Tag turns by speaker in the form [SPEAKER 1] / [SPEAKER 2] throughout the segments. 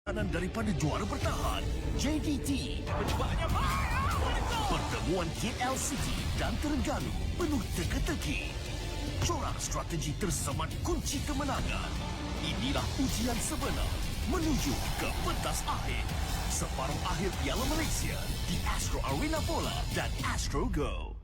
[SPEAKER 1] Kanan daripada juara bertahan JDT.
[SPEAKER 2] Percubaannya
[SPEAKER 1] Pertemuan KL City dan Terengganu penuh teka-teki. Corak strategi tersemat kunci kemenangan. Inilah ujian sebenar menuju ke pentas akhir. Separuh akhir Piala Malaysia di Astro Arena Bola dan Astro Go.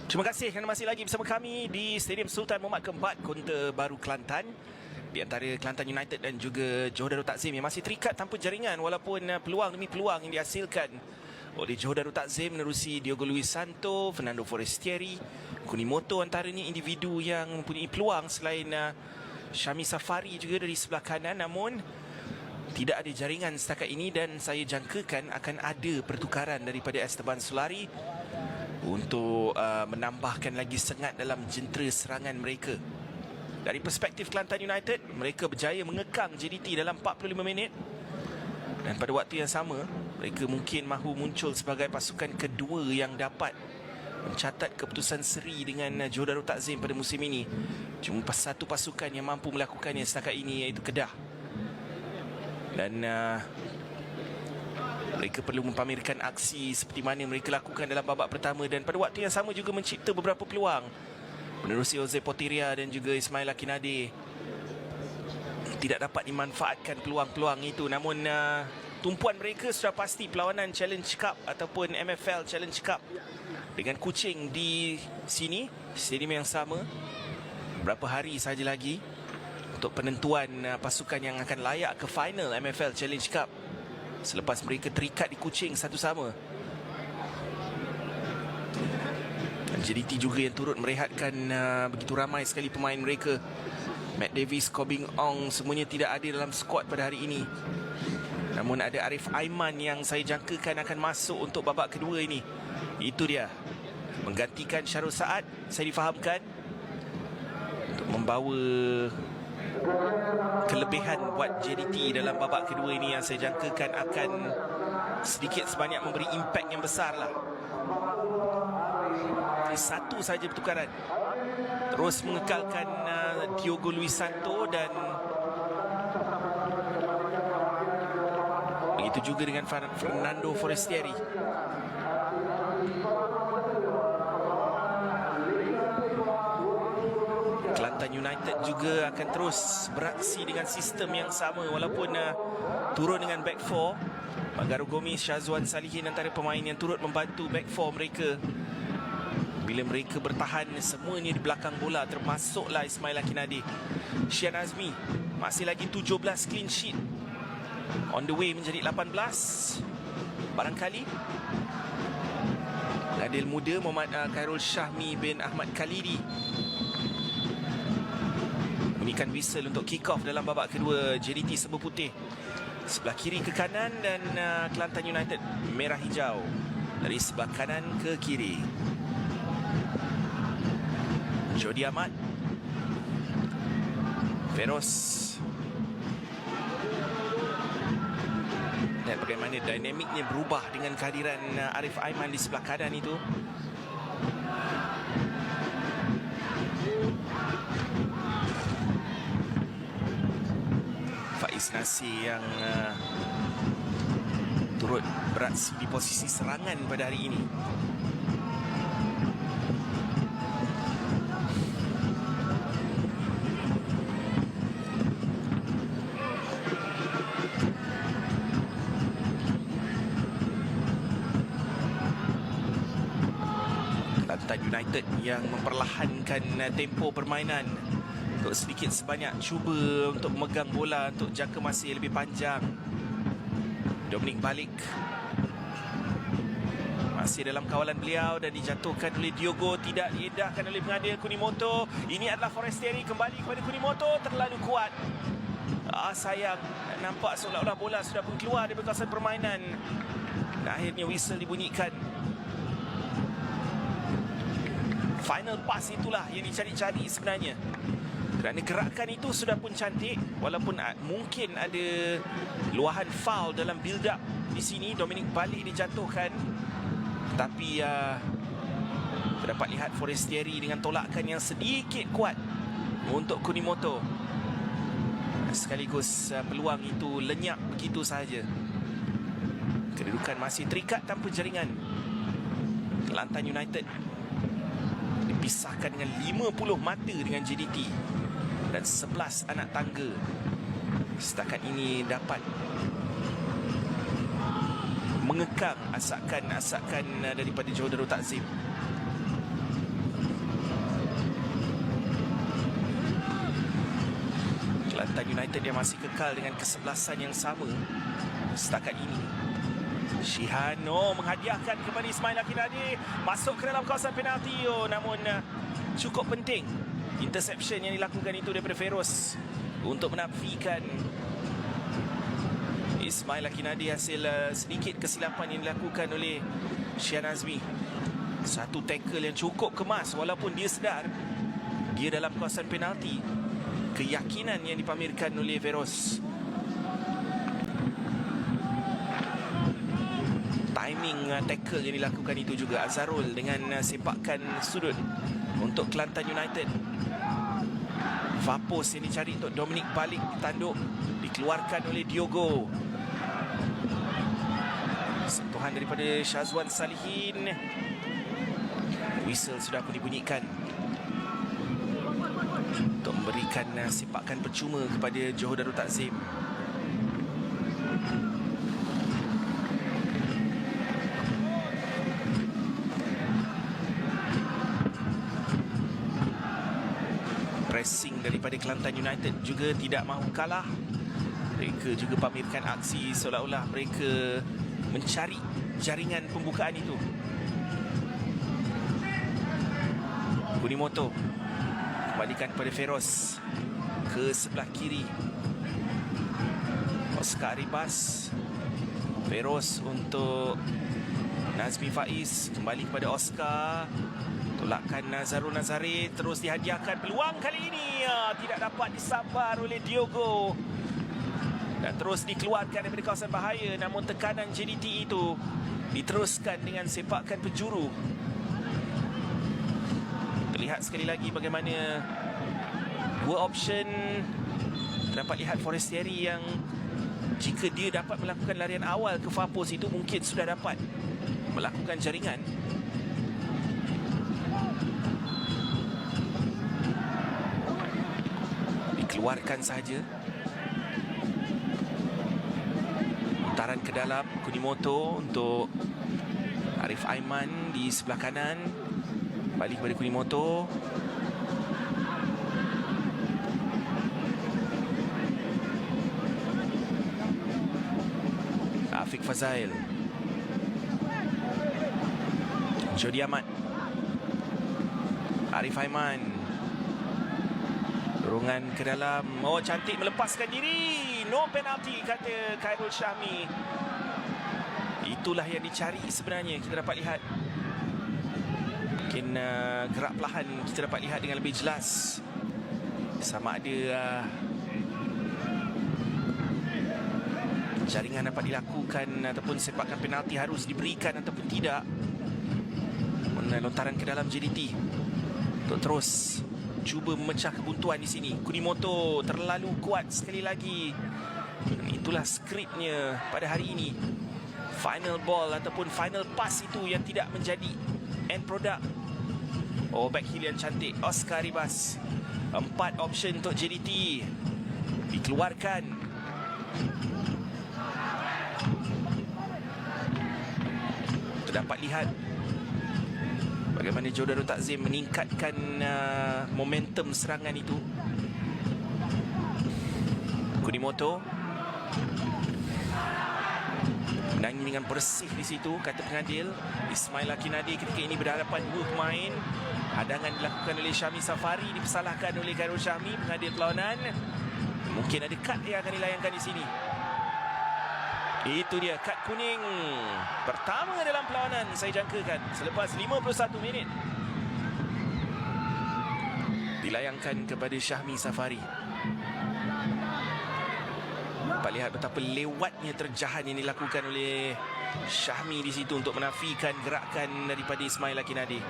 [SPEAKER 2] Terima kasih kerana masih lagi bersama kami di Stadium Sultan Muhammad keempat, Kota Baru, Kelantan. Di antara Kelantan United dan juga Johor Darul Takzim yang masih terikat tanpa jaringan walaupun peluang demi peluang yang dihasilkan oleh Johor Darul Takzim menerusi Diogo Luis Santo, Fernando Forestieri, Kunimoto antaranya individu yang mempunyai peluang selain Syami Safari juga dari sebelah kanan, namun tidak ada jaringan setakat ini dan saya jangkakan akan ada pertukaran daripada Esteban Solari untuk menambahkan lagi sengat dalam jentera serangan mereka. Dari perspektif Kelantan United, mereka berjaya mengekang JDT dalam 45 minit dan pada waktu yang sama mereka mungkin mahu muncul sebagai pasukan kedua yang dapat mencatat keputusan seri dengan Johor Darul Takzim pada musim ini. Cuma satu pasukan yang mampu melakukannya setakat ini, iaitu Kedah. Dan mereka perlu mempamerkan aksi seperti mana mereka lakukan dalam babak pertama dan pada waktu yang sama juga mencipta beberapa peluang menerusi Jose Porteria dan juga Ismail Akinade. Tidak dapat dimanfaatkan peluang-peluang itu, namun tumpuan mereka sudah pasti perlawanan Challenge Cup ataupun MFL Challenge Cup dengan Kuching di sini, stadium yang sama. Berapa hari sahaja lagi untuk penentuan pasukan yang akan layak ke final MFL Challenge Cup selepas mereka terikat di Kuching satu sama. Dan JDT juga yang turut merehatkan begitu ramai sekali pemain mereka. Matt Davis, Kobing Ong, semuanya tidak ada dalam skuad pada hari ini. Namun ada Arif Aiman yang saya jangkakan akan masuk untuk babak kedua ini. Itu dia, menggantikan Syarul Saad, saya difahamkan, untuk membawa kelebihan buat JDT dalam babak kedua ini yang saya jangkakan akan sedikit sebanyak memberi impak yang besar lah. Satu saja pertukaran terus mengekalkan Diogo Luis Santo dan begitu juga dengan Fernando Forestieri. Kelantan United juga akan terus beraksi dengan sistem yang sama walaupun turun dengan back 4. Magaro Gomis, Syazwan Salihin antara pemain yang turut membantu back 4 mereka. Bila mereka bertahan semuanya di belakang bola, termasuklah Ismail Akinade. Syian Azmi masih lagi 17 clean sheet, on the way menjadi 18 barangkali. Adil muda Muhammad Khairul Syahmi bin Ahmad Khalidi bunyikan whistle untuk kick off dalam babak kedua JDT Serba Putih. Sebelah kiri ke kanan dan Kelantan United merah hijau dari sebelah kanan ke kiri. Jody Ahmad, Feroz, dan bagaimana dinamiknya berubah dengan kehadiran Arif Aiman di sebelah kanan itu. Faiz Nasir yang turut beraksi di posisi serangan pada hari ini. Kelantan United yang memperlahankan tempo permainan untuk sedikit sebanyak cuba untuk memegang bola untuk jangka masa yang lebih panjang. Dominic balik, masih dalam kawalan beliau dan dijatuhkan oleh Diogo, tidak diedahkan oleh pengadil Kunimoto. Ini adalah Forestieri, kembali kepada Kunimoto, terlalu kuat. Sayang, nampak seolah-olah bola sudah pun keluar dari kawasan permainan. Dan akhirnya whistle dibunyikan. Final pass itulah yang dicari-cari sebenarnya. Kerana gerakan itu sudah pun cantik, walaupun mungkin ada luahan foul dalam build up di sini. Dominic balik dijatuhkan, tapi dapat lihat Forestieri dengan tolakan yang sedikit kuat untuk Kunimoto. Sekaligus peluang itu lenyap begitu sahaja. Kedudukan masih terikat tanpa jaringan. Kelantan United dipisahkan dengan 50 mata dengan JDT dan 11 anak tangga. Setakat ini dapat mengekang asakan daripada Johor Darul Takzim. Kelantan United yang masih kekal dengan kesebelasan yang sama setakat ini. Shihano menghadiahkan kepada Ismail Akinadi, masuk ke dalam kawasan penalti. Namun cukup penting interception yang dilakukan itu daripada Feroz untuk menafikan Ismail Akinadi hasil sedikit kesilapan yang dilakukan oleh Shihan Azmi. Satu tackle yang cukup kemas, walaupun dia sedar dia dalam kawasan penalti. Keyakinan yang dipamerkan oleh Feroz. Timing tackle yang dilakukan itu juga Azharul dengan sepakan sudut untuk Kelantan United. Vapos yang dicari untuk Dominic balik, tanduk dikeluarkan oleh Diogo. Sentuhan daripada Syazwan Salihin. Whistle sudah pun dibunyikan untuk memberikan sepakan percuma kepada Johor Darul Takzim. Pressing daripada Kelantan United juga tidak mahu kalah. Mereka juga pamerkan aksi seolah-olah mereka mencari jaringan pembukaan itu. Kunimoto kembalikan kepada Feroz ke sebelah kiri. Oscar Aribas, Feroz untuk Nazmi Faiz, kembali kepada Oscar. Tolakan Zarul Nazari terus dihadiahkan. Peluang kali ini tidak dapat disabar oleh Diogo dan terus dikeluarkan daripada kawasan bahaya. Namun tekanan JDT itu diteruskan dengan sepakan penjuru. Terlihat sekali lagi bagaimana dua option. Dapat lihat Forestieri yang jika dia dapat melakukan larian awal ke Vapos itu mungkin sudah dapat melakukan jaringan. Dikeluarkan sahaja. Putaran ke dalam Kunimoto untuk Arif Aiman di sebelah kanan. Balik kepada Kunimoto. Afiq Fazail. Jody Ahmad. Arif Aiman. Dorongan ke dalam. Oh, cantik melepaskan diri. No penalty, kata Khairul Syahmi. Itulah yang dicari sebenarnya. Kita dapat lihat. Mungkin gerak perlahan kita dapat lihat dengan lebih jelas. Sama ada jaringan dapat dilakukan ataupun sepakan penalti harus diberikan ataupun tidak. Lontaran ke dalam JDT untuk terus cuba memecah kebuntuan di sini. Kunimoto terlalu kuat sekali lagi. Dan itulah skripnya pada hari ini. Final ball ataupun final pass itu yang tidak menjadi end product. Oh, back heel yang cantik Oscar Ribas. 4 option untuk JDT dikeluarkan. Terdapat lihat bagaimana Joe Darul Takzim meningkatkan momentum serangan itu. Kunimoto menangis dengan bersih di situ, kata pengadil. Ismail Akinadi ketika ini berhadapan dua pemain. Hadangan dilakukan oleh Syahmi Safari, dipersalahkan oleh Khairul Syahmi, pengadil perlawanan. Mungkin ada kad yang akan dilayangkan di sini. Itu dia kad kuning pertama dalam perlawanan, saya jangkakan selepas 51 minit. Dilayangkan kepada Syahmi Safari. Dapat lihat betapa lewatnya terjahan yang dilakukan oleh Syahmi di situ untuk menafikan gerakan daripada Ismail Akinadi.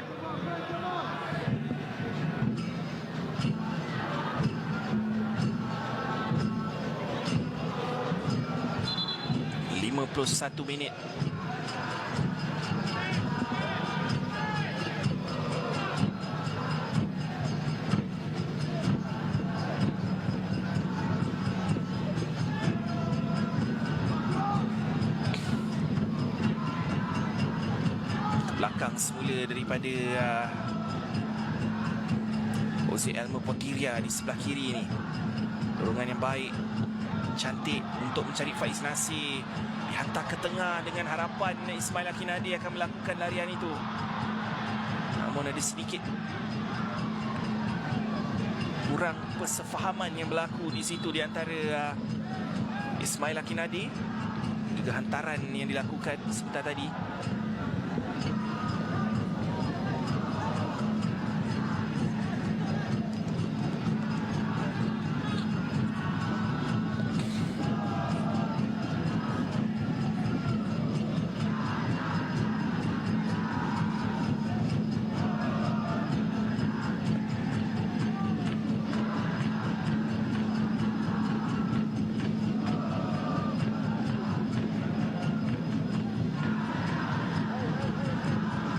[SPEAKER 2] Satu minit. Belakang semula daripada Jose Elmer Portiria di sebelah kiri ini. Dorongan yang baik, cantik untuk mencari Faiz Nasir. Dihantar ke tengah dengan harapan Ismail Akinadi akan melakukan larian itu. Namun ada sedikit kurang persefahaman yang berlaku di situ di antara Ismail Akinadi juga hantaran yang dilakukan sebentar tadi.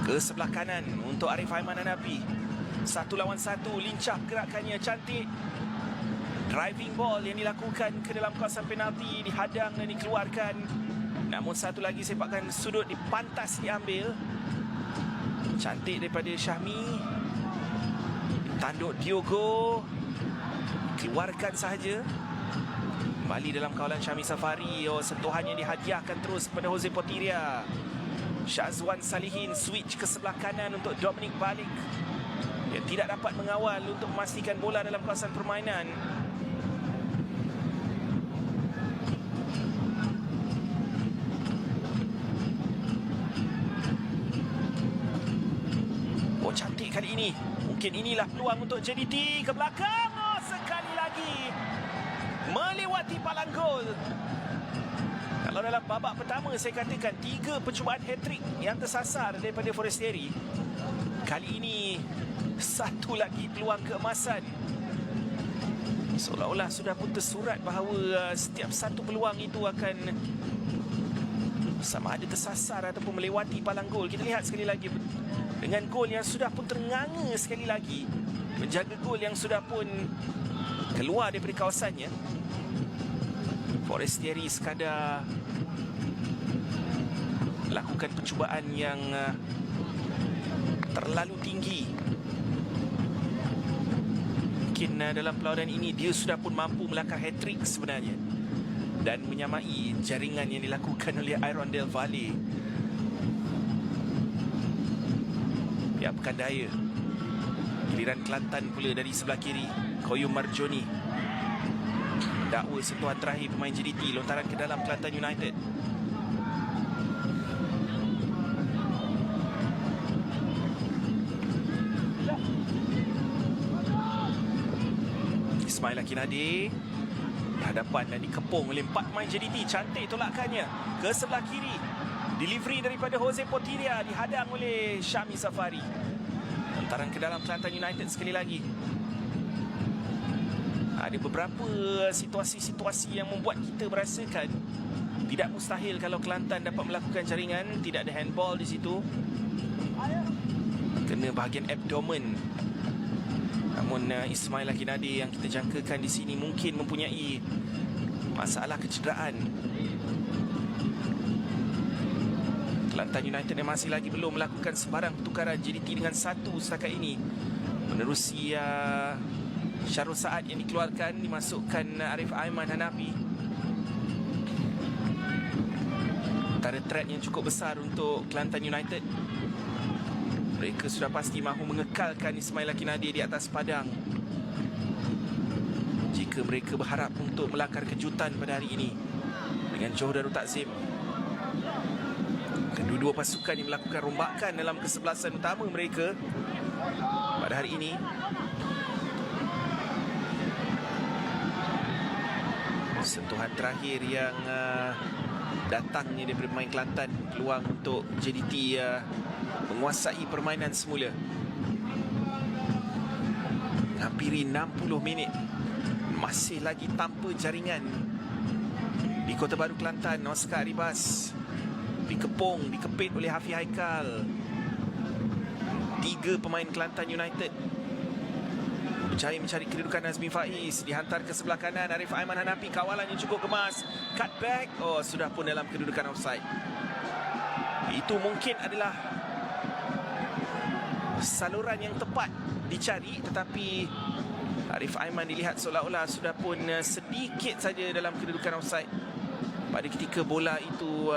[SPEAKER 2] Ke sebelah kanan untuk Arif Aiman Hanafi. 1 lawan 1, lincah gerakannya, cantik. Driving ball yang dilakukan ke dalam kawasan penalti, dihadang dan dikeluarkan. Namun satu lagi sepakan sudut dipantas diambil. Cantik daripada Syahmi. Tanduk Diogo, keluarkan sahaja. Kembali dalam kawalan Syahmi Safari. Sentuhan yang dihadiahkan terus kepada Jose Portiria. Syazwan Salihin switch ke sebelah kanan untuk Dominic Balik yang tidak dapat mengawal untuk memastikan bola dalam kawasan permainan. Cantik kali ini. Mungkin inilah peluang untuk JDT ke belakang. Sekali lagi melewati palang gol. Kalau dalam babak pertama saya katakan 3 percubaan hat-trick yang tersasar daripada Forestieri. Kali ini satu lagi peluang keemasan. Seolah-olah sudah pun tersurat bahawa setiap satu peluang itu akan sama ada tersasar ataupun melewati palang gol. Kita lihat sekali lagi dengan gol yang sudah pun ternganga sekali lagi, menjaga gol yang sudah pun keluar daripada kawasannya. Forestieri sekadar lakukan percubaan yang terlalu tinggi. Mungkin dalam perlawanan ini dia sudah pun mampu melangkah hat-trick sebenarnya dan menyamai jaringan yang dilakukan oleh Irondale Valley. Pihak Pekan-Daya. Giliran Kelantan pula dari sebelah kiri, Koyum Marjoni. Dakwa sentuhan terakhir pemain JDT, lontaran ke dalam Kelantan United. Ismail Akinadi berhadapan dan dikepung oleh 4 pemain JDT. Cantik tolakannya ke sebelah kiri. Delivery daripada Jose Portiria, dihadang oleh Syahmi Safari. Lontaran ke dalam Kelantan United sekali lagi. Ada beberapa situasi-situasi yang membuat kita merasakan tidak mustahil kalau Kelantan dapat melakukan jaringan. Tidak ada handball di situ. Kena bahagian abdomen. Namun Ismail Akinadi yang kita jangkakan di sini mungkin mempunyai masalah kecederaan. Kelantan United yang masih lagi belum melakukan sebarang pertukaran. JDT dengan 1 setakat ini menerusi Syarul Saad yang dikeluarkan, dimasukkan Arif Aiman Hanafi. Antara threat yang cukup besar untuk Kelantan United. Mereka sudah pasti mahu mengekalkan Ismail Akinade di atas padang jika mereka berharap untuk melangkar kejutan pada hari ini dengan Johor Darul Takzim. Kedua-dua pasukan yang melakukan rombakan dalam kesebelasan utama mereka pada hari ini. Sentuhan terakhir yang datangnya daripada pemain Kelantan, peluang untuk JDT menguasai permainan semula. Hampiri 60 minit masih lagi tanpa jaringan di Kota Baru Kelantan. Oscar Aribas dikepung, dikepit oleh Hafiz Haikal. 3 pemain Kelantan United berjaya mencari kedudukan. Nazmi Faiz dihantar ke sebelah kanan. Arif Aiman Hanafi, kawalan yang cukup kemas, cutback, sudah pun dalam kedudukan offside. Itu mungkin adalah saluran yang tepat dicari, tetapi Arif Aiman dilihat seolah-olah sudah pun sedikit saja dalam kedudukan offside pada ketika bola itu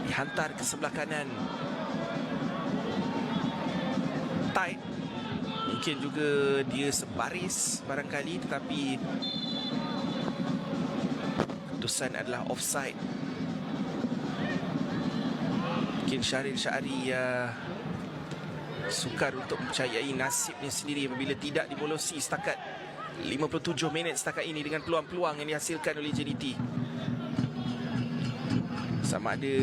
[SPEAKER 2] dihantar ke sebelah kanan. Tight, mungkin juga dia sebaris barangkali, tetapi keputusan adalah offside. Mungkin Syahril Syari sukar untuk mempercayai nasibnya sendiri apabila tidak dibolosi setakat 57 minit setakat ini dengan peluang-peluang yang dihasilkan oleh JDT. Sama ada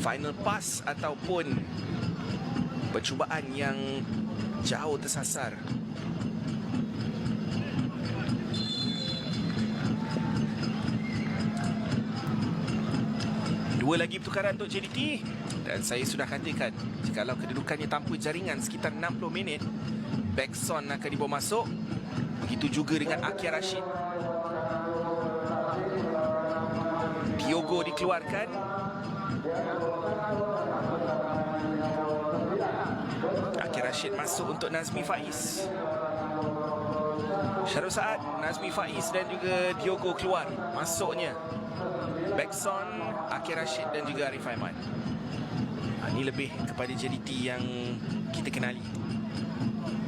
[SPEAKER 2] final pass ataupun percubaan yang jauh tersasar. Dua lagi pertukaran untuk JDT. Dan saya sudah katakan, jikalau kedudukannya tanpa jaringan sekitar 60 minit, Backson akan dibawa masuk. Begitu juga dengan Akia Rashid. Diogo dikeluarkan. Akia Rashid masuk untuk Nazmi Faiz. Syarul Saad, Nazmi Faiz dan juga Diogo keluar. Masuknya Backson, Akia Rashid dan juga Arif Aiman. Ini lebih kepada JDT yang kita kenali,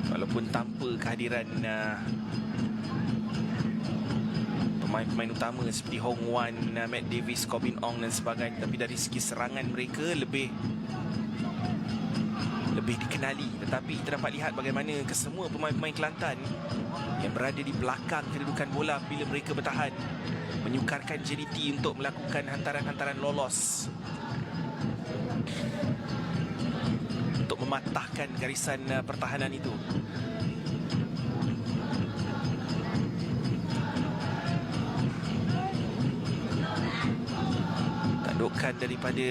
[SPEAKER 2] walaupun tanpa kehadiran pemain-pemain utama seperti Hong Wan, Matt Davis, Corbin Ong dan sebagainya. Tapi dari segi serangan mereka lebih dikenali. Tetapi kita dapat lihat bagaimana kesemua pemain-pemain Kelantan yang berada di belakang kedudukan bola bila mereka bertahan menyukarkan JDT untuk melakukan hantaran-hantaran lolos untuk mematahkan garisan pertahanan itu. Tandukan daripada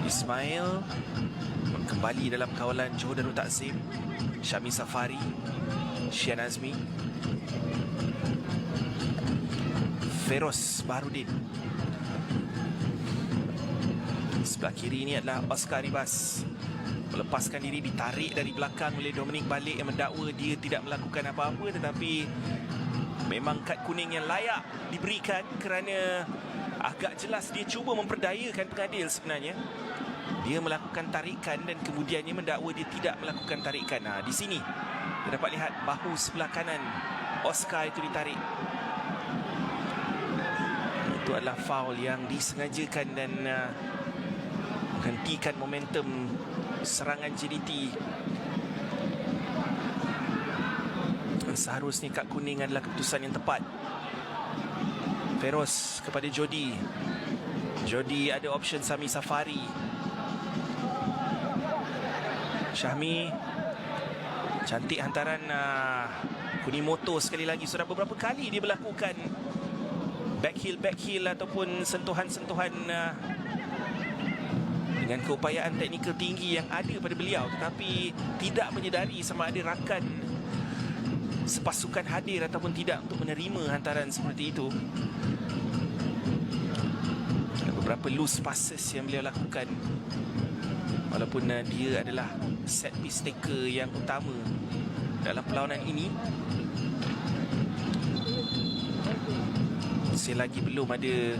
[SPEAKER 2] Ismail kembali dalam kawalan Johor Darul Takzim. Syami Safari, Syian Azmi, Feroz Baharudin. Sebelah kiri ini adalah Oscar Aribas. Melepaskan diri, ditarik dari belakang oleh Dominic Balik yang mendakwa dia tidak melakukan apa-apa, tetapi memang kad kuning yang layak diberikan kerana agak jelas dia cuba memperdayakan pengadil sebenarnya. Dia melakukan tarikan dan kemudiannya mendakwa dia tidak melakukan tarikan. Di sini kita dapat lihat bahu sebelah kanan Oscar itu ditarik. Itu adalah faul yang disengajakan dan menghentikan momentum serangan JDT. Seharusnya kad kuning adalah keputusan yang tepat. Feroz kepada Jody. Jody ada option Sami Safari. Syahmi, cantik hantaran Kunimoto sekali lagi. Sudah beberapa kali dia melakukan back heel ataupun sentuhan-sentuhan dengan keupayaan teknikal tinggi yang ada pada beliau, tetapi tidak menyedari sama ada rakan sepasukan hadir ataupun tidak untuk menerima hantaran seperti itu. beberapa loose passes yang beliau lakukan. Walaupun dia adalah set piece taker yang utama dalam perlawanan ini, masih lagi belum ada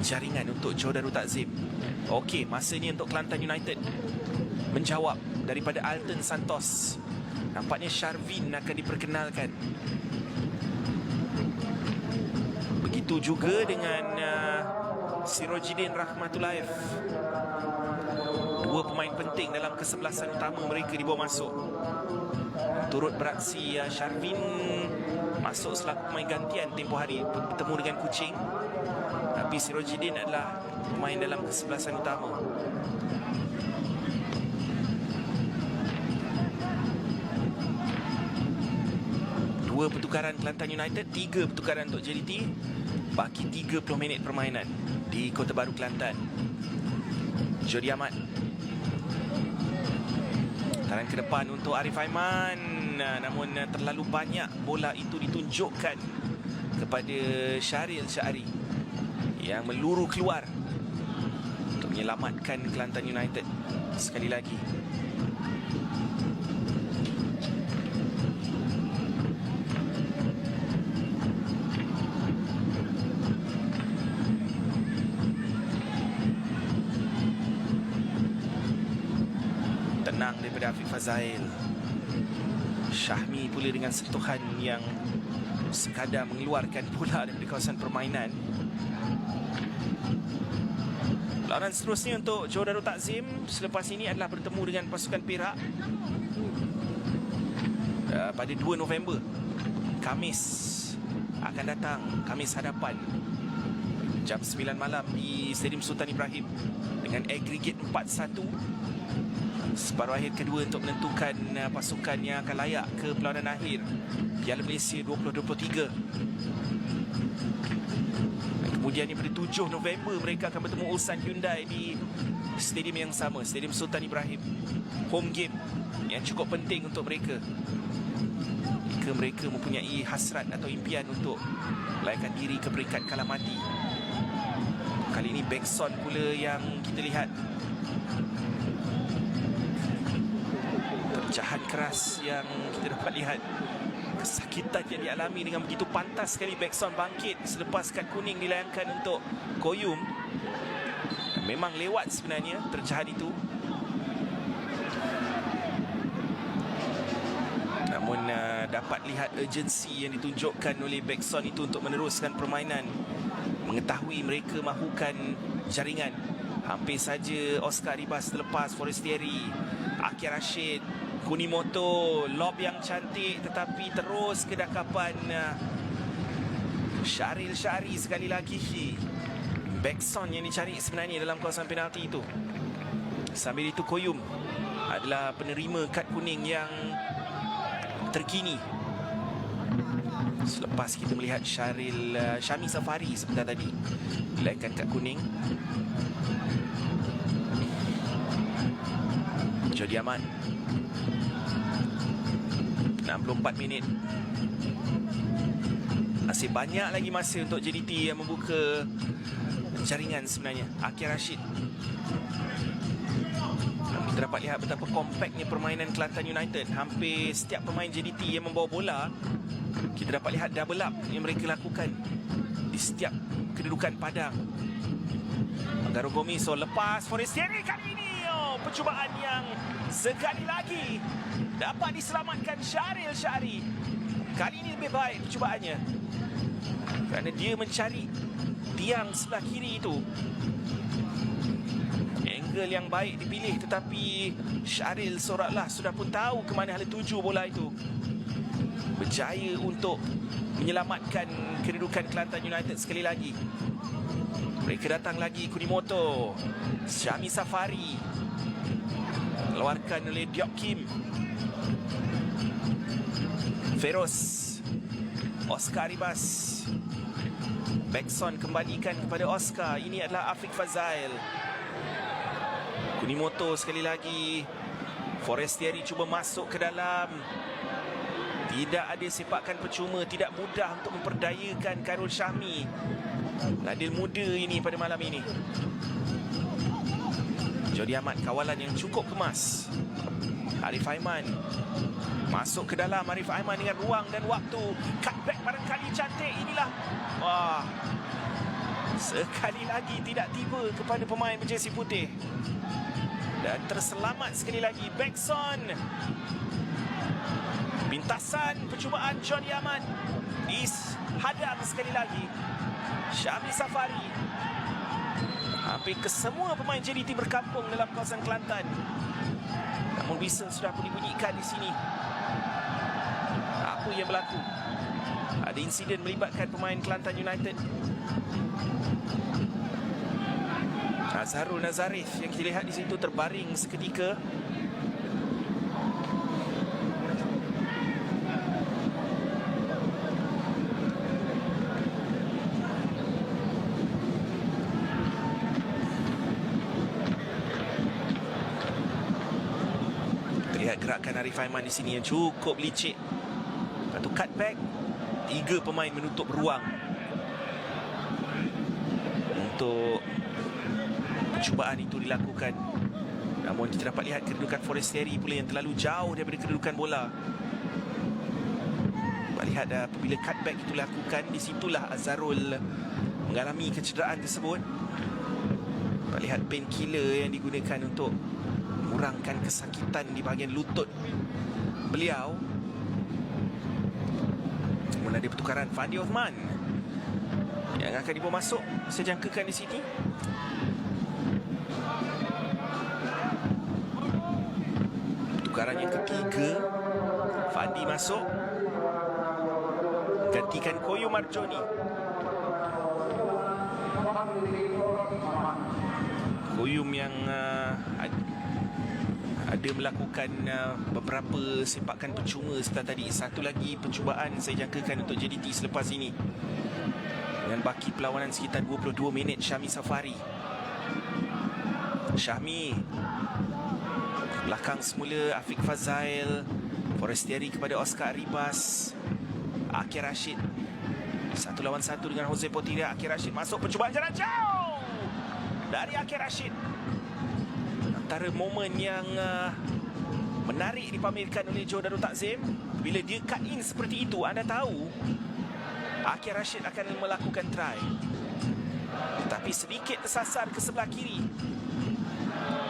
[SPEAKER 2] jaringan untuk Joe Darul Takzim. Okey, masanya untuk Kelantan United menjawab daripada Alton Santos. Nampaknya Sharvin akan diperkenalkan. Begitu juga dengan Sirojidin Rahmatulaif. Dua pemain penting dalam kesebelasan utama mereka dibawa masuk. Turut beraksi, Sharvin masuk selaku pemain gantian tempoh hari bertemu dengan Kuching. Tapi Sirojidin adalah pemain dalam kesebelasan utama. Dua pertukaran Kelantan United, 3 pertukaran untuk JDT. Baki 30 minit permainan di Kota Baru Kelantan. Jody Ahmad. Taran ke depan untuk Arif Aiman. Namun terlalu banyak bola itu ditunjukkan kepada Syaril Syari yang meluru keluar untuk menyelamatkan Kelantan United sekali lagi. Tenang daripada Afiq Fazail. Syahmi pula dengan sentuhan yang sekadar mengeluarkan bola daripada kawasan permainan. Lawanan seterusnya untuk Joe Darul Takzim selepas ini adalah bertemu dengan pasukan Perak pada 2 November. Khamis akan datang, Khamis hadapan, jam 9 malam di Stadium Sultan Ibrahim dengan agregat 4-1. Separuh akhir kedua untuk menentukan pasukan yang akan layak ke perlawanan akhir Piala Malaysia 2023. Dan kemudiannya pada 7 November mereka akan bertemu Ulsan Hyundai di stadium yang sama, Stadium Sultan Ibrahim. Home game yang cukup penting untuk mereka jika mereka mempunyai hasrat atau impian untuk melayakkan diri ke peringkat kalah mati. Kali ini Bekson pula yang kita lihat. Pecahan keras yang kita dapat lihat. Kesakitan yang dialami dengan begitu pantas sekali Bekson bangkit selepas kad kuning dilayangkan untuk Koyum. Memang lewat sebenarnya tercahan itu. Namun dapat lihat urgensi yang ditunjukkan oleh Bekson itu untuk meneruskan permainan. Mengetahui mereka mahukan jaringan. Hampir saja Oscar Ribas terlepas, Forestieri, Akir Rashid, Kunimoto, lob yang cantik tetapi terus kedakapan Syaril Syari sekali lagi. Bekson yang dicari sebenarnya dalam kawasan penalti itu. Sambil itu Koyum adalah penerima kad kuning yang terkini. Selepas kita melihat Syami Safari sebentar tadi dilayangkan kad kuning. Jody Ahmad, 64 minit. Masih banyak lagi masa untuk JDT yang membuka jaringan sebenarnya. Akir Rashid. Kita dapat lihat betapa kompaknya permainan Kelantan United. Hampir setiap pemain JDT yang membawa bola, kita dapat lihat double up yang mereka lakukan di setiap kedudukan padang. Agaro Gomiso lepas Forestieri kali ini. Percubaan yang sekali lagi dapat diselamatkan Syaril Syari. Kali ini lebih baik percubaannya kerana dia mencari tiang sebelah kiri itu. Angle yang baik dipilih tetapi Syaril seolah-olah sudah pun tahu ke mana hala tuju bola itu. Berjaya untuk menyelamatkan kedudukan Kelantan United sekali lagi. Mereka datang lagi, Kunimoto, Syami Safari keluarkan oleh Diop Kim. Feroz, Oscar Ribas. Bekson kembalikan kepada Oscar. Ini adalah Afiq Fazail. Kunimoto sekali lagi. Forestieri cuba masuk ke dalam. Tidak ada sepakan percuma. Tidak mudah untuk memperdayakan Khairul Syahmi. Ladil muda ini pada malam ini. Jordi Amat, kawalan yang cukup kemas. Arif Aiman masuk ke dalam. Arif Aiman dengan ruang dan waktu. Cutback barangkali cantik. Inilah. Wah. Sekali lagi tidak tiba kepada pemain berjersey putih. Dan terselamat sekali lagi Bekson. Pintasan percubaan Jordi Amat dihadang sekali lagi Syahmi Safari. Hampir kesemua pemain JDT berkampung dalam kawasan Kelantan. Namun whistle sudah pun dibunyikan di sini. Apa yang berlaku? Ada insiden melibatkan pemain Kelantan United. Azharul Nazarif yang kita lihat di situ terbaring seketika. Terlihat gerakan Arif Aiman di sini yang cukup licik. Satu cutback, 3 pemain menutup ruang untuk percubaan itu dilakukan. Namun kita dapat lihat kedudukan Forestieri pula yang terlalu jauh daripada kedudukan bola. Dapat lihat apabila cutback itu dilakukan, di situlah Azharul mengalami kecederaan tersebut. Dapat lihat painkiller yang digunakan untuk mengurangkan kesakitan di bahagian lutut beliau. Kemudian ada pertukaran Fandi Osman yang akan dibawa masuk. Saya jangkakan di sini. Pertukaran yang ketiga, Fandi masuk gantikan Koyo Marjoni. Koyum yang ada melakukan beberapa sepakan percuma setelah tadi. Satu lagi percubaan saya jangkakan untuk JDT selepas ini. Dengan baki perlawanan sekitar 22 minit, Syahmi Safari. Syahmi belakang semula Afiq Fazail. Forestieri kepada Oscar Arribas. Akir Rashid 1 lawan 1 dengan Jose Potira. Akir Rashid masuk, percubaan jarak jauh dari Akir Rashid. Antara momen yang menarik dipamerkan oleh Joe Darul Takzim. Bila dia cut in seperti itu, anda tahu Akir Rashid akan melakukan try, tetapi sedikit tersasar ke sebelah kiri.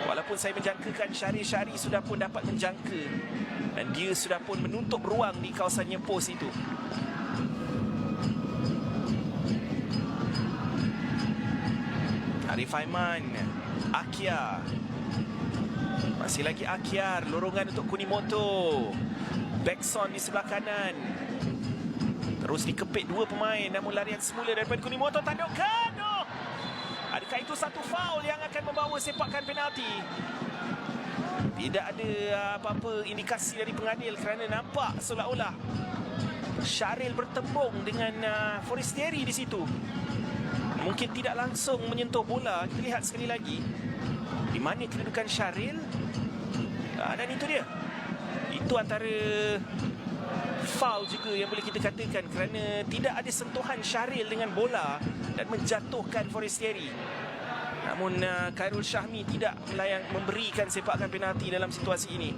[SPEAKER 2] Walaupun saya menjangkakan Syahri sudah pun dapat menjangka, dan dia sudah pun menutup ruang di kawasan nyepos itu. Arif Aiman, Akia. Masih lagi Akyar, lorongan untuk Kunimoto. Bekson di sebelah kanan. Terus dikepit 2 pemain, namun larian semula daripada Kunimoto. Tandukan. Oh! Adakah itu satu faul yang akan membawa sepakan penalti? Tidak ada apa-apa indikasi dari pengadil kerana nampak seolah-olah Syaril bertembung dengan Forestieri di situ. Mungkin tidak langsung menyentuh bola. Kita lihat sekali lagi di mana kedudukan Syaril. Dan itu dia. Itu antara foul juga yang boleh kita katakan, kerana tidak ada sentuhan Syaril dengan bola dan menjatuhkan Forestieri. Namun Khairul Syahmi tidak memberikan sepakan penalti dalam situasi ini.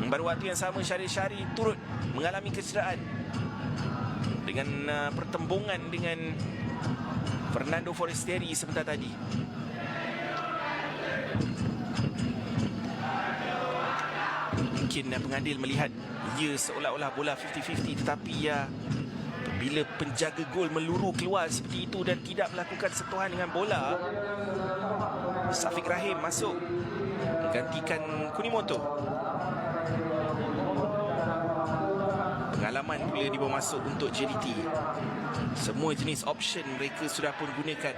[SPEAKER 2] Baru waktu yang sama Syahri turut mengalami kecederaan dengan pertembungan dengan Fernando Forestieri sebentar tadi. Mungkin pengadil melihat ia seolah-olah bola 50-50, tetapi bila penjaga gol meluru keluar seperti itu dan tidak melakukan sentuhan dengan bola, Safiq Rahim masuk menggantikan Kunimoto. Pengalaman bila dibawa masuk untuk JDT. Semua jenis option mereka sudah pun gunakan.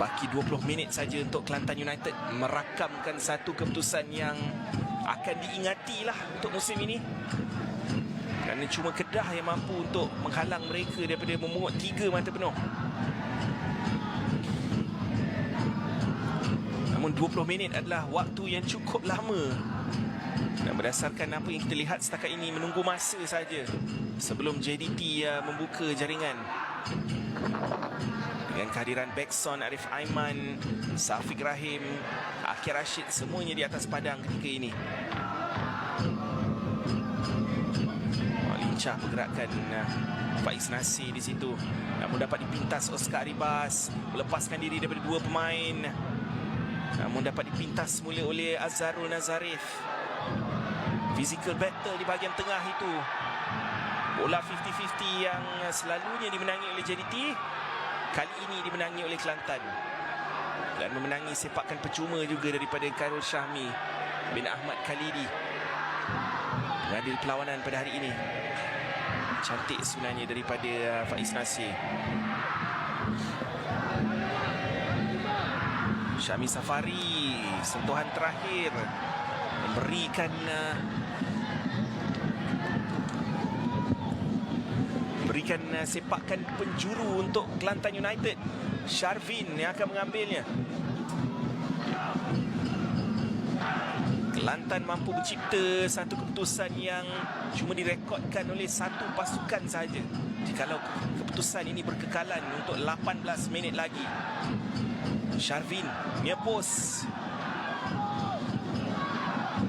[SPEAKER 2] Baki 20 minit saja untuk Kelantan United merakamkan satu keputusan yang akan diingatilah untuk musim ini. Kerana cuma Kedah yang mampu untuk menghalang mereka daripada memungut 3 mata penuh. Namun 20 minit adalah waktu yang cukup lama Dan berdasarkan apa yang kita lihat setakat ini, menunggu masa saja sebelum JDT membuka jaringan. Dengan kehadiran Bekson, Arif Aiman, Safiq Rahim, Akir Rashid, semuanya di atas padang ketika ini. Lincah pergerakan Faiz Nasir di situ. Namun dapat dipintas Oscar Aribas, melepaskan diri daripada dua pemain. Namun dapat dipintas semula oleh Azharul Nazarif. Physical battle di bahagian tengah itu. Bola 50-50 yang selalunya dimenangi oleh JDT, kali ini dimenangi oleh Kelantan. Dan memenangi sepakan percuma juga daripada Khairul Syahmi bin Ahmad Khalidi. Mengadil perlawanan pada hari ini. Cantik sebenarnya daripada Faiz Nasir. Syahmi Safari, sentuhan terakhir memberikan sepakan penjuru untuk Kelantan United. Sharvin yang akan mengambilnya. Kelantan mampu mencipta satu keputusan yang cuma direkodkan oleh satu pasukan sahaja. Jikalau keputusan ini berkekalan untuk 18 minit lagi. Sharvin, near post.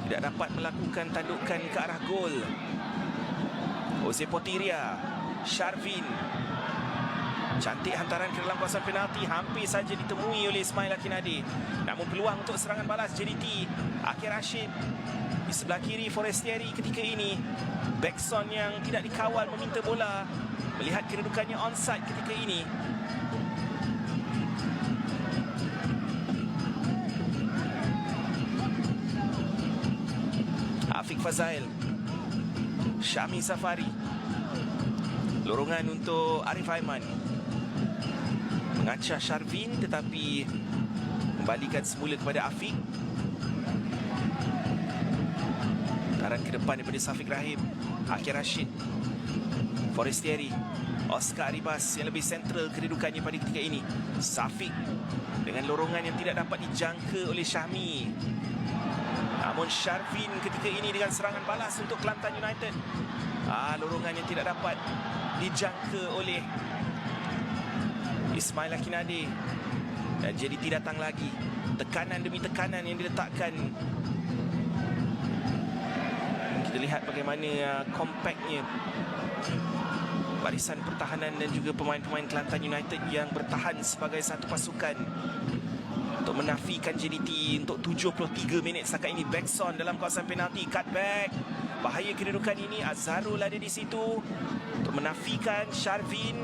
[SPEAKER 2] Tidak dapat melakukan tandukan ke arah gol. Jose Potiria, Sharvin. Cantik hantaran ke dalam kawasan penalti, hampir saja ditemui oleh Ismail Akinade. Namun peluang untuk serangan balas JDT. Akir Rashid di sebelah kiri Forestieri ketika ini. Bekson yang tidak dikawal meminta bola, melihat kedudukannya onside ketika ini. Afiq Fazail, Syahmi Safari. Lorongan untuk Arif Aiman. Mengacah Sharvin tetapi kembalikan semula kepada Afiq. Taran ke depan daripada Safiq Rahim, Akir Rashid, Forestieri, Oscar Aribas yang lebih sentral kedudukannya pada ketika ini. Safiq dengan lorongan yang tidak dapat dijangka oleh Syahmi. Namun Sharvin ketika ini dengan serangan balas untuk Kelantan United. Lorongan yang tidak dapat dijangka oleh Ismail Akinade. Dan JDT datang lagi. Tekanan demi tekanan yang diletakkan. Kita lihat bagaimana compactnya barisan pertahanan dan juga pemain-pemain Kelantan United yang bertahan sebagai satu pasukan untuk menafikan JDT untuk 73 minit setakat ini. Bekson dalam kawasan penalti, cutback. Bahaya kedudukan ini. Azharul ada di situ untuk menafikan Sharvin.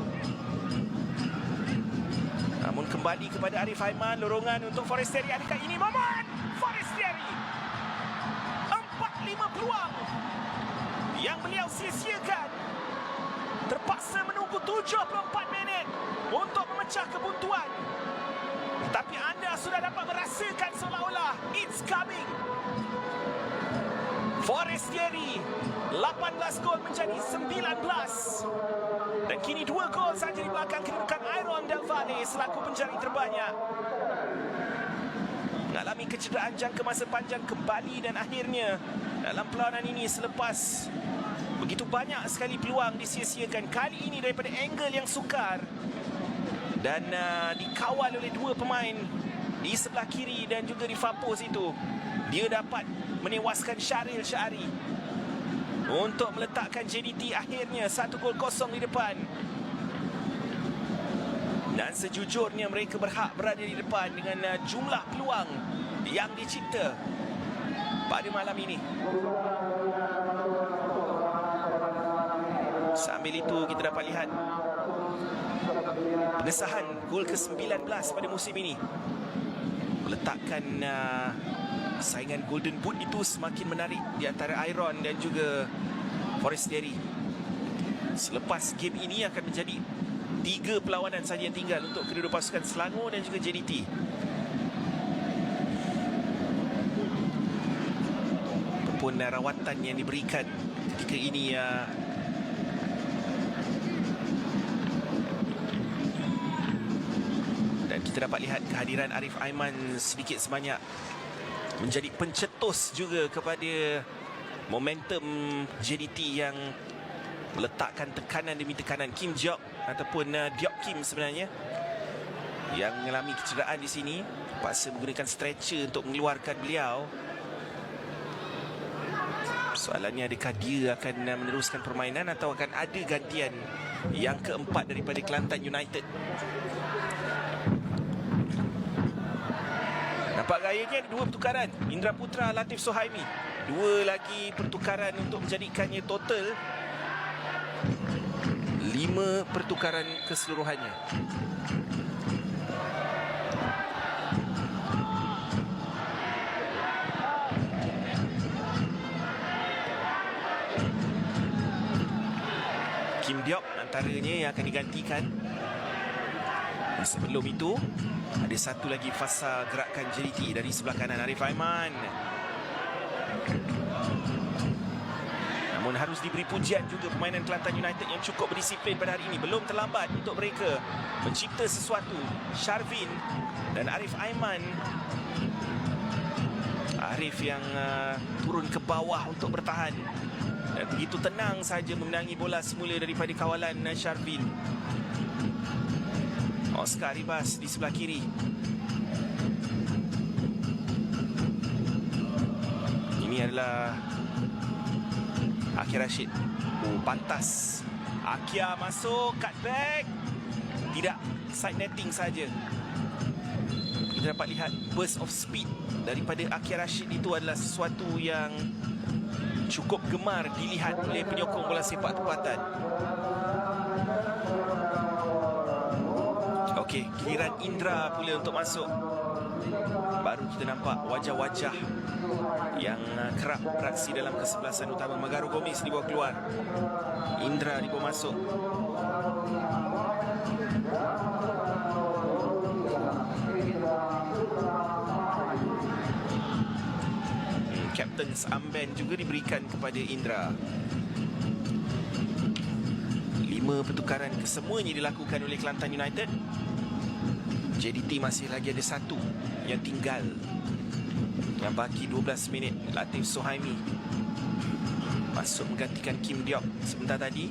[SPEAKER 2] Namun kembali kepada Arif Aiman. Lorongan untuk Forestieri. Adakah ini momen? Forestieri 4-5 peluang yang beliau sia-siakan. Terpaksa menunggu 74 minit untuk memecah kebuntuan. Tapi anda sudah dapat merasakan seolah-olah it's coming. Forestieri 18 gol menjadi 19. Dan kini 2 gol saja di belakang kedudukan Iron Del Valle selaku penjaring terbanyak. Mengalami kecederaan jangka masa panjang kembali dan akhirnya dalam perlawanan ini selepas begitu banyak sekali peluang disia-siakan, kali ini daripada angle yang sukar. Dan dikawal oleh dua pemain di sebelah kiri dan juga di far post itu. Dia dapat menewaskan Syaril Syari untuk meletakkan JDT akhirnya 1-0 di depan. Dan sejujurnya mereka berhak berada di depan dengan jumlah peluang yang dicipta pada malam ini. Sambil itu kita dapat lihat pengesahan gol ke-19 pada musim ini meletakkan saingan Golden Boot itu semakin menarik di antara Iron dan juga Forestieri. Selepas game ini akan menjadi 3 perlawanan saja yang tinggal untuk kedua pasukan Selangor dan juga JDT. Apapun rawatan yang diberikan ketika ini dan kita dapat lihat kehadiran Arif Aiman sedikit sebanyak menjadi pencetus juga kepada momentum JDT yang meletakkan tekanan demi tekanan. Kim Diok ataupun Diok Kim sebenarnya yang mengalami kecederaan di sini, terpaksa menggunakan stretcher untuk mengeluarkan beliau. Soalannya, adakah dia akan meneruskan permainan atau akan ada gantian yang keempat daripada Kelantan United? Nampak gayanya ada 2 pertukaran. Indra Putra, Latif Sohaimi. 2 lagi pertukaran untuk menjadikannya total 5 pertukaran keseluruhannya. Kim Diok antaranya yang akan digantikan. Dan sebelum itu, ada satu lagi fasa gerakan JDT dari sebelah kanan, Arif Aiman. Namun harus diberi pujian juga permainan Kelantan United yang cukup berdisiplin pada hari ini. Belum terlambat untuk mereka mencipta sesuatu. Sharvin dan Arif Aiman. Arif yang turun ke bawah untuk bertahan. Dan begitu tenang saja memenangi bola semula daripada kawalan Sharvin. Oscar Ribas di sebelah kiri. Ini adalah Akia Rashid. Pantas. Akia masuk, cutback. Tidak, side netting saja. Kita dapat lihat burst of speed daripada Akia Rashid itu adalah sesuatu yang cukup gemar dilihat oleh penyokong bola sepak tempatan. Okey, giliran Indra pula untuk masuk. Baru kita nampak wajah-wajah yang kerap beraksi dalam kesebelasan utama. Magaro Gomez dibawa keluar. Indra dibawa masuk. Captain's armband juga diberikan kepada Indra. 5 pertukaran kesemuanya dilakukan oleh Kelantan United. JDT masih lagi ada 1 yang tinggal. Yang baki 12 minit. Latif Sohaimi masuk menggantikan Kim Diok sebentar tadi.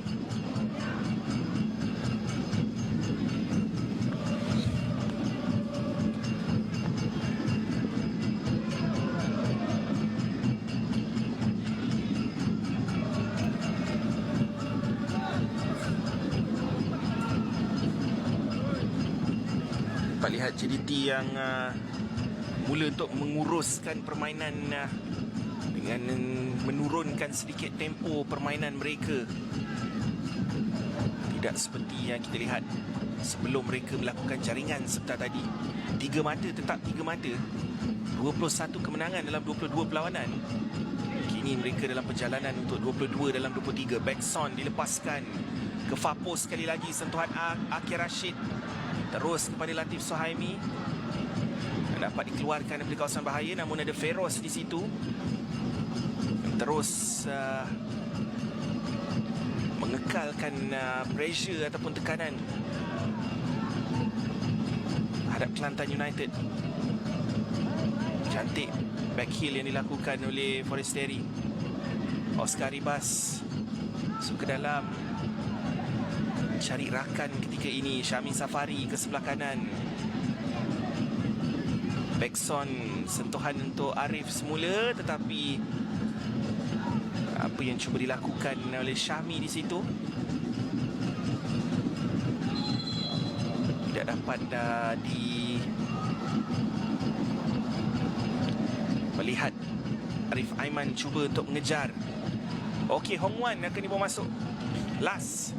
[SPEAKER 2] Dapat lihat JDT yang mula untuk menguruskan permainan dengan menurunkan sedikit tempo permainan mereka. Tidak seperti yang kita lihat sebelum mereka melakukan jaringan sebentar tadi. 3 mata tetap 3 mata. 21 kemenangan dalam 22 perlawanan. Kini mereka dalam perjalanan untuk 22 dalam 23. Backson dilepaskan ke Fapos sekali lagi. Sentuhan Akia Rashid terus kepada Latif Sohaimi. Dapat dikeluarkan dari kawasan bahaya, namun ada Feroz di situ. Terus mengekalkan pressure ataupun tekanan hadap Kelantan United. Cantik back heel yang dilakukan oleh Forestieri. Oscar Ribas masuk ke dalam, cari rakan ketika ini. Syami Safari ke sebelah kanan. Backson, sentuhan untuk Arif semula, tetapi apa yang cuba dilakukan oleh Syami di situ tidak dapat melihat. Arif Aiman cuba untuk mengejar. Okey, Hong Wan akan dibawa masuk. Last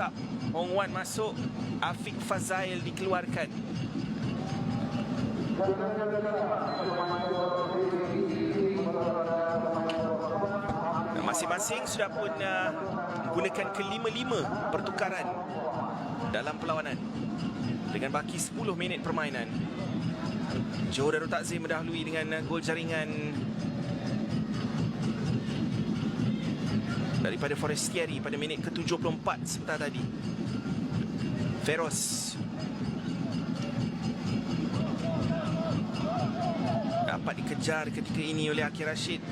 [SPEAKER 2] up, Hong Wan masuk. Afiq Fazail dikeluarkan. Masing-masing sudah pun menggunakan ke-5 pertukaran dalam perlawanan dengan baki 10 minit permainan. Johor Darul Takzim mendahului dengan gol jaringan daripada Forestieri pada minit ke-74 sebentar tadi. Feroz dapat dikejar ketika ini oleh Akia Rashid.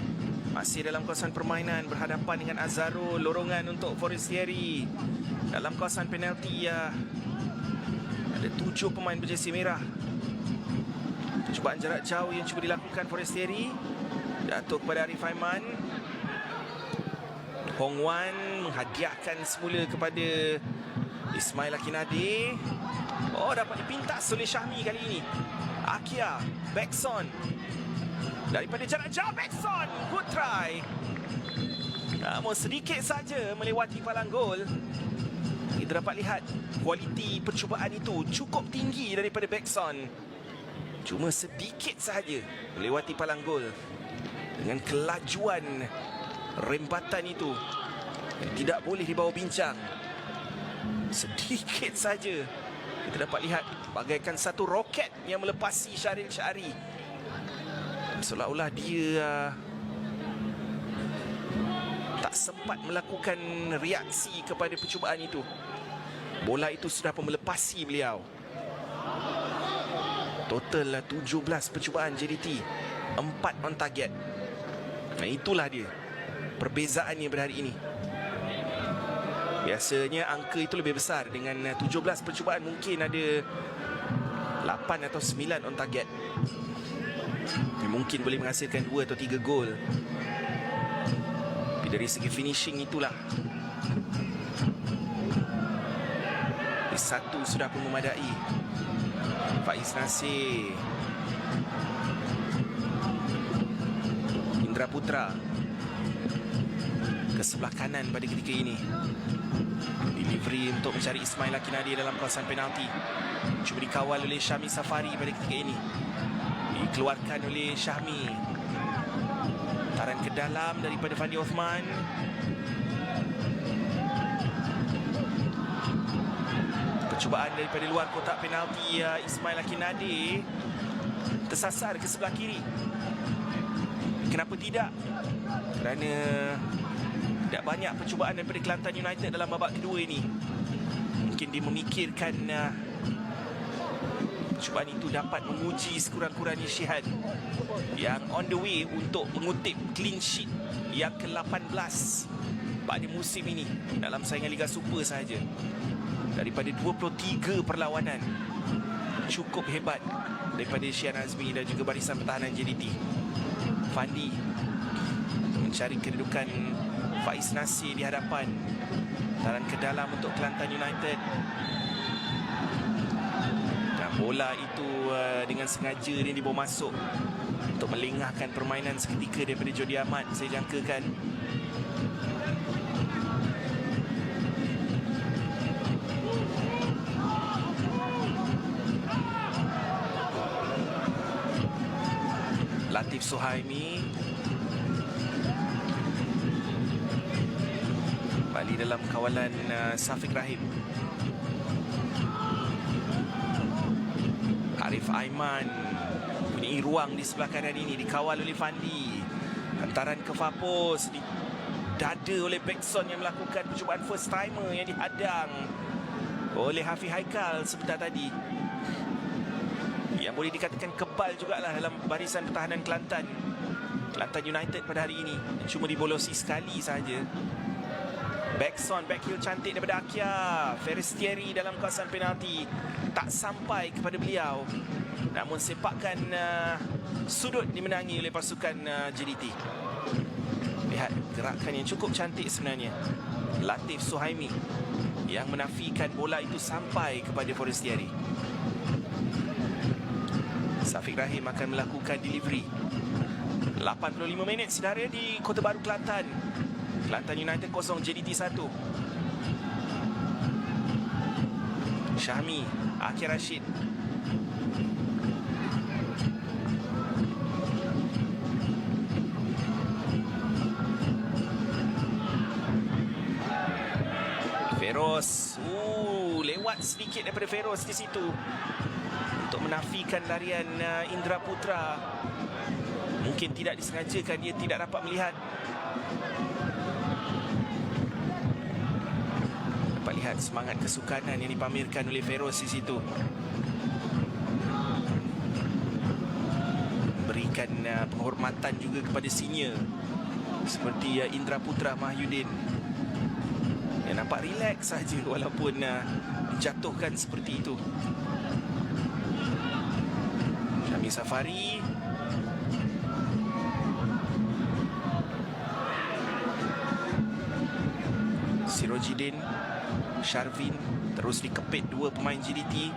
[SPEAKER 2] Masih dalam kawasan permainan berhadapan dengan Azaro. Lorongan untuk Forestieri. Dalam kawasan penalti ada 7 pemain berjersey merah. Percubaan jarak jauh yang cuba dilakukan Forestieri. Jatuh kepada Arif Aiman. Hong Wan menghadiahkan semula kepada Ismail Akinade. Oh, dapat dipintas oleh Syahmi kali ini. Akia, Bekson. Daripada jarak jauh, Bekson. Good try. Namun sedikit saja melewati palang gol. Kita dapat lihat kualiti percubaan itu cukup tinggi daripada Bekson. Cuma sedikit sahaja melewati palang gol. Dengan kelajuan rembatan itu tidak boleh dibawa bincang. Sedikit saja kita dapat lihat bagaikan satu roket yang melepasi Syaril Syahri. Seolah-olah dia tak sempat melakukan reaksi kepada percubaan itu. Bola itu sudah pun melepasi beliau. Total 17 percubaan JDT, 4 on target. Nah, itulah dia perbezaannya pada hari ini. Biasanya angka itu lebih besar. Dengan 17 percubaan mungkin ada 8 atau 9 on target. Mungkin boleh menghasilkan 2 atau 3 gol. Tapi dari segi finishing itulah, satu sudah pun memadai. Faiz Nasir, Indra Putra ke sebelah kanan pada ketika ini. Delivery untuk mencari Ismail Akinade dalam kawasan penalti. Cuba dikawal oleh Syahmi Safari pada ketika ini. Dikeluarkan oleh Syahmi. Taran ke dalam daripada Fandi Osman. Percubaan daripada luar kotak penalti, Ismail Akinade tersasar ke sebelah kiri. Kenapa tidak? Kerana tidak banyak percubaan daripada Kelantan United dalam babak kedua ini. Mungkin dia memikirkan percubaan itu dapat menguji sekurang-kurangnya Shihad yang on the way untuk mengutip clean sheet yang ke-18 pada musim ini dalam saingan Liga Super sahaja. Daripada 23 perlawanan, cukup hebat daripada Syian Azmi dan juga barisan pertahanan JDT. Fandi mencari kedudukan Faiz Nasir di hadapan. Taran ke dalam untuk Kelantan United. Dan bola itu dengan sengaja dia dibawa masuk untuk melengahkan permainan seketika daripada Jody Ahmad, saya jangkakan. Latif Suhaimi kembali dalam kawalan Safiq Rahim. Arif Aiman punya ruang di sebelah kanan ini, dikawal oleh Fandi. Hantaran ke Fapos, didada oleh Bekson yang melakukan percubaan first timer yang dihadang oleh Hafiz Haikal sebentar tadi. Yang boleh dikatakan kebal jugalah dalam barisan pertahanan Kelantan United pada hari ini. Cuma dibolosi sekali saja. Bekson, back heel cantik daripada Akia. Forestieri dalam kawasan penalti tak sampai kepada beliau. Namun sepakan sudut dimenangi oleh pasukan JDT. Lihat gerakan yang cukup cantik sebenarnya. Latif Suhaimi yang menafikan bola itu sampai kepada Forestieri. Safiq Rahim akan melakukan delivery. 85 minit sedara di Kota Baru Kelantan. Kelantan United 0, JDT 1. Syahmi, Akir Rashid. Feroz. Lewat sedikit daripada Feroz di situ untuk menafikan larian Indra Putra. Mungkin tidak disengajakan, dia tidak dapat melihat. Dapat lihat semangat kesukanan yang dipamerkan oleh Feroz di situ. Berikan penghormatan juga kepada senior seperti Indra Putra Mahyudin yang nampak relax saja walaupun dijatuhkan seperti itu. Syami Safari, Sirojidin, Sharvin terus dikepit dua pemain JDT.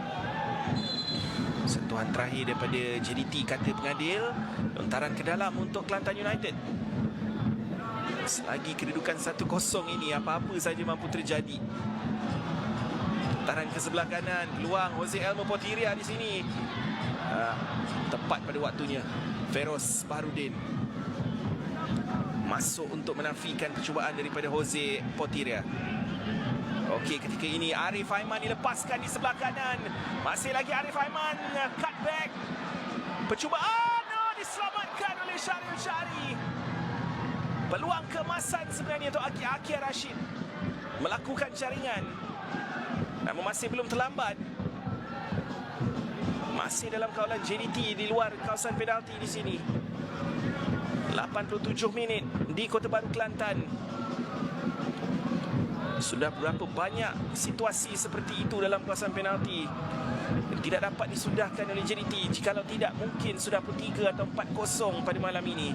[SPEAKER 2] Sentuhan terakhir daripada JDT, kata pengadil. Lontaran ke dalam untuk Kelantan United. Selagi kedudukan 1-0 ini, apa-apa saja mampu terjadi. Lontaran ke sebelah kanan, peluang Jose Elmo Portiria di sini. Tepat pada waktunya. Feroz Baharudin masuk untuk menafikan percubaan daripada Jose Portiria. Okey, ketika ini Arif Aiman dilepaskan di sebelah kanan. Masih lagi Arif Aiman, cut back. Percubaan diselamatkan oleh Syaril Syari. Peluang keemasan sebenarnya untuk Akia Rashid melakukan jaringan. Namun masih belum terlambat. Masih dalam kawalan JDT di luar kawasan penalti di sini. 87 minit di Kota Baru Kelantan. Sudah berapa banyak situasi seperti itu dalam kawasan penalti yang tidak dapat disudahkan oleh JDT. Jikalau tidak, mungkin sudah pun 3 atau 4-0 pada malam ini.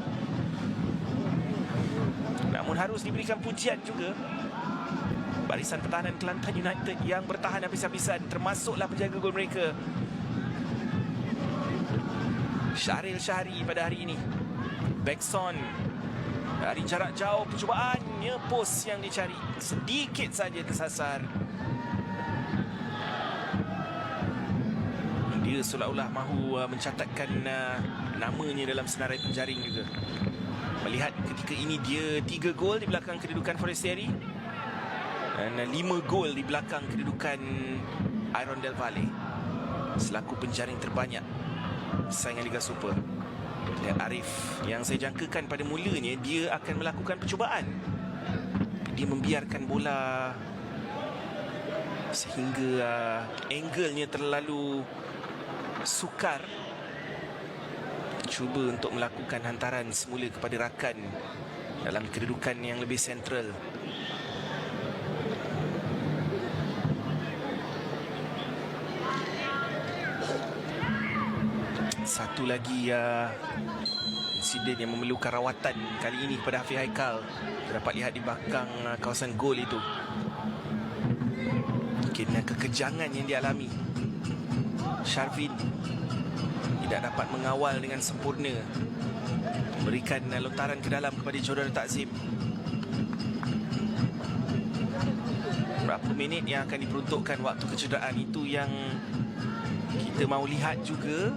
[SPEAKER 2] Namun harus diberikan pujian juga barisan pertahanan Kelantan United yang bertahan habis-habisan, termasuklah penjaga gol mereka Syaril Syahri pada hari ini. Bekson dari jarak jauh, percubaannya pos yang dicari sedikit saja tersasar. Dia seolah-olah mahu mencatatkan namanya dalam senarai penjaring juga. Melihat ketika ini dia 3 gol di belakang kedudukan Forestieri dan 5 gol di belakang kedudukan Iron Del Valle selaku penjaring terbanyak saingan Liga Super. Dan Arif yang saya jangkakan pada mulanya dia akan melakukan percubaan, dia membiarkan bola sehingga angle-nya terlalu sukar. Cuba untuk melakukan hantaran semula kepada rakan dalam kedudukan yang lebih sentral. Satu lagi insiden yang memerlukan rawatan kali ini kepada Hafiz Haikal. Kita dapat lihat di belakang kawasan gol itu. Mungkin kekejangan yang dialami. Sharvin tidak dapat mengawal dengan sempurna, memberikan lontaran ke dalam kepada Jordan Takzim. Berapa minit yang akan diperuntukkan waktu kecederaan itu yang kita mahu lihat juga.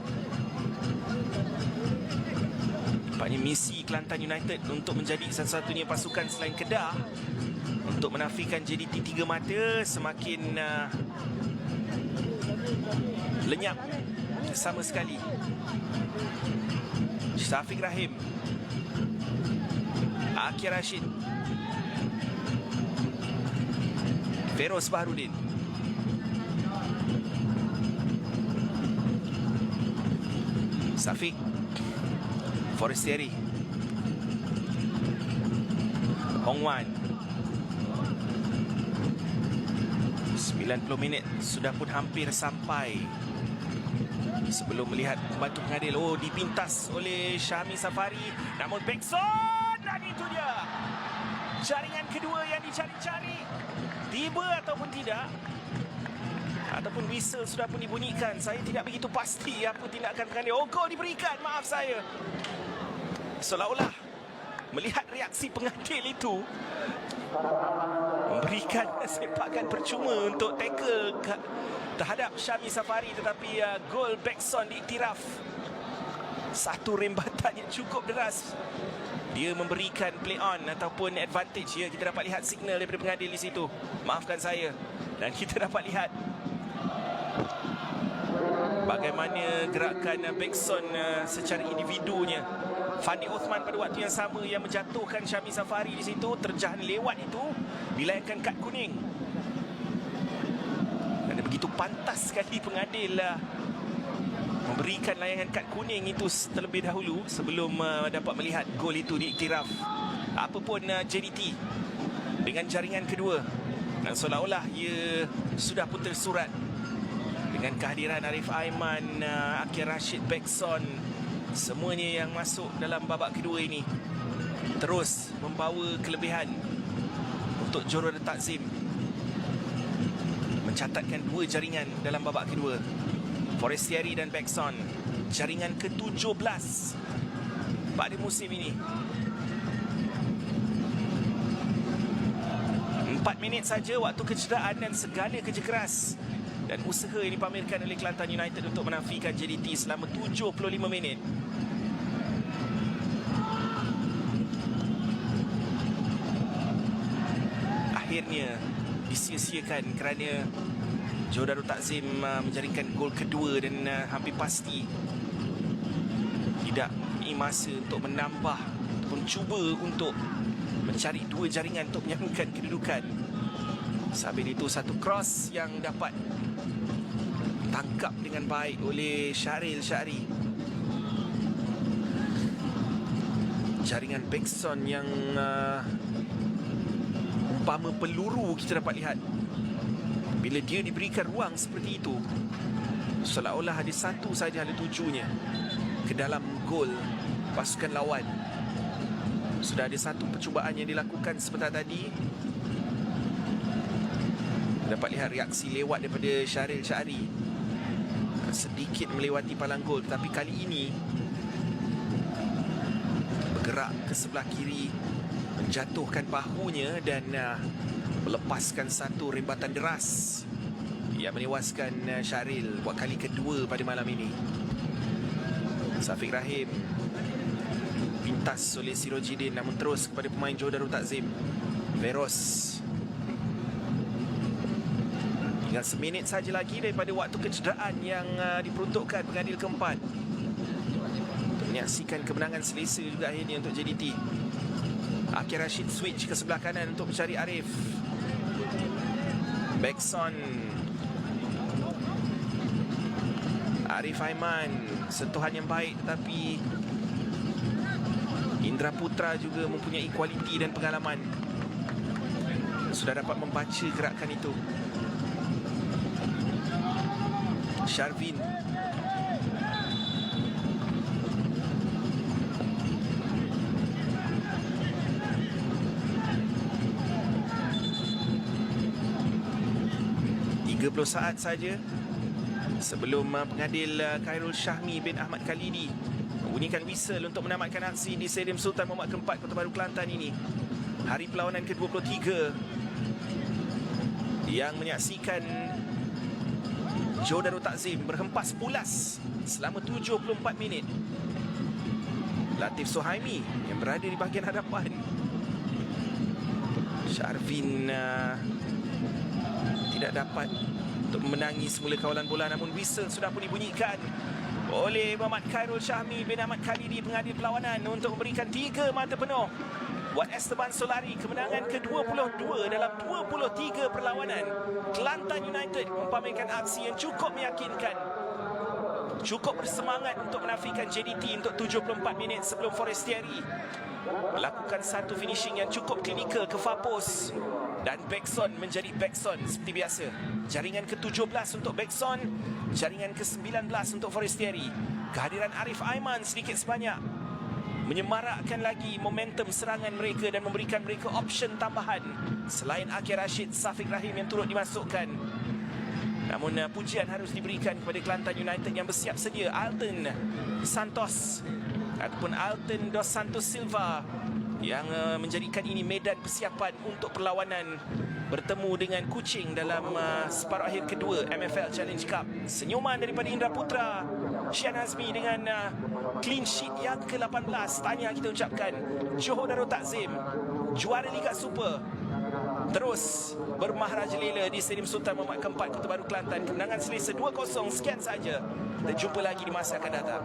[SPEAKER 2] Nampaknya misi Kelantan United untuk menjadi satu-satunya pasukan selain Kedah untuk menafikan JDT 3 mata semakin lenyap sama sekali. Syafiq Rahim, Akia Rashid, Feroz Baharudin, Safiq, Forestieri, Hong Wan. 90 minit sudah pun hampir sampai. Sebelum melihat pembantu pengadil, dipintas oleh Syami Safari. Namun Bekson, dan itu dia jaringan kedua yang dicari-cari. Tiba ataupun tidak, ataupun whistle sudah pun dibunyikan. Saya tidak begitu pasti apa tindakan pengadil. Gol diberikan, maaf saya. Seolah-olah melihat reaksi pengadil itu memberikan sepakan percuma untuk tackle terhadap Syami Safari, tetapi gol Bekson diiktiraf. Satu rembatan yang cukup deras. Dia memberikan play on ataupun advantage. Kita dapat lihat signal daripada pengadil di situ. Maafkan saya. Dan kita dapat lihat bagaimana gerakan Bekson secara individunya. Fandi Osman pada waktu yang sama yang menjatuhkan Syami Safari di situ, terjah lewat itu dilayangkan kad kuning. Dan begitu pantas sekali pengadil memberikan layangan kad kuning itu terlebih dahulu sebelum dapat melihat gol itu diiktiraf apapun JDT dengan jaringan kedua, dan seolah-olah ia sudah pun tersurat dengan kehadiran Arif Aiman, Akir Rashid, Bekson, semuanya yang masuk dalam babak kedua ini terus membawa kelebihan untuk Johor Darul Takzim mencatatkan 2 jaringan dalam babak kedua. Forestieri dan Bekson, jaringan ke-17 pada musim ini. 4 minit saja waktu kecederaan dan segala kerja keras dan usaha yang dipamerkan oleh Kelantan United untuk menafikan JDT selama 75 minit. Akhirnya disia-siakan kerana Johor Darul Takzim menjaringkan gol kedua dan hampir pasti tidak mempunyai masa untuk menambah ataupun cuba untuk mencari 2 jaringan untuk menyamakan kedudukan. Sambil itu satu cross yang dapat tangkap dengan baik oleh Syahril Syahri. Jaringan Bekson yang umpama peluru kita dapat lihat. Bila dia diberikan ruang seperti itu, seolah-olah ada satu saja hala tujunya ke dalam gol pasukan lawan. Sudah ada satu percubaan yang dilakukan sebentar tadi. Dapat lihat reaksi lewat daripada Syahril Syahri, sedikit melewati palang gol, tetapi kali ini bergerak ke sebelah kiri, menjatuhkan bahunya dan melepaskan satu rembatan deras yang menewaskan Syahril buat kali kedua pada malam ini. Safiq Rahim pintas oleh Sirojidin, namun terus kepada pemain Johor Darul Takzim. Feroz. Tinggal seminit saja lagi daripada waktu kecederaan yang diperuntukkan pengadil keempat untuk menyaksikan kemenangan selesa juga akhirnya untuk JDT. Akir Rashid switch ke sebelah kanan untuk mencari Arif. Bekson. Arif Aiman, sentuhan yang baik, tetapi Indra Putra juga mempunyai kualiti dan pengalaman. Sudah dapat membaca gerakan itu. Sharvin. Saat saja sebelum pengadil Khairul Syahmi bin Ahmad Khalidi membunyikan whistle untuk menamatkan aksi di Stadium Sultan Mahmud Keempat, Kota Baru, Kelantan ini. Hari perlawanan ke-23 yang menyaksikan Johor Darul Takzim berhempas pulas selama 74 minit. Latif Suhaimi yang berada di bahagian hadapan. Sharvin tidak dapat untuk memenangi semula kawalan bola, namun whistle sudah pun dibunyikan oleh Muhammad Khairul Syahmi bin Ahmad Khalidi, pengadil perlawanan, untuk memberikan 3 mata penuh buat Esteban Solari. Kemenangan ke-22 dalam 23 perlawanan. Kelantan United mempamerkan aksi yang cukup meyakinkan, cukup bersemangat untuk menafikan JDT untuk 74 minit sebelum Forestieri melakukan satu finishing yang cukup klinikal ke far post. Dan Bekson menjadi Bekson seperti biasa. Jaringan ke-17 untuk Bekson, jaringan ke-19 untuk Forestieri. Kehadiran Arif Aiman sedikit sebanyak menyemarakkan lagi momentum serangan mereka dan memberikan mereka option tambahan selain Akir Rashid, Safiq Rahim yang turut dimasukkan. Namun pujian harus diberikan kepada Kelantan United yang bersiap sedia. Alton Santos ataupun Alton Dos Santos Silva yang menjadikan ini medan persiapan untuk perlawanan bertemu dengan Kuching dalam separuh akhir kedua MFL Challenge Cup. Senyuman daripada Indra Putra, Syian Azmi dengan clean sheet yang ke-18. Tahniah kita ucapkan. Johor Darul Takzim, juara Liga Super, terus bermahrajalela di Stadium Sultan Mahmud Keempat, Kota Baru, Kelantan. Kemenangan selesa 2-0. Sekian saja. Kita jumpa lagi di masa akan datang.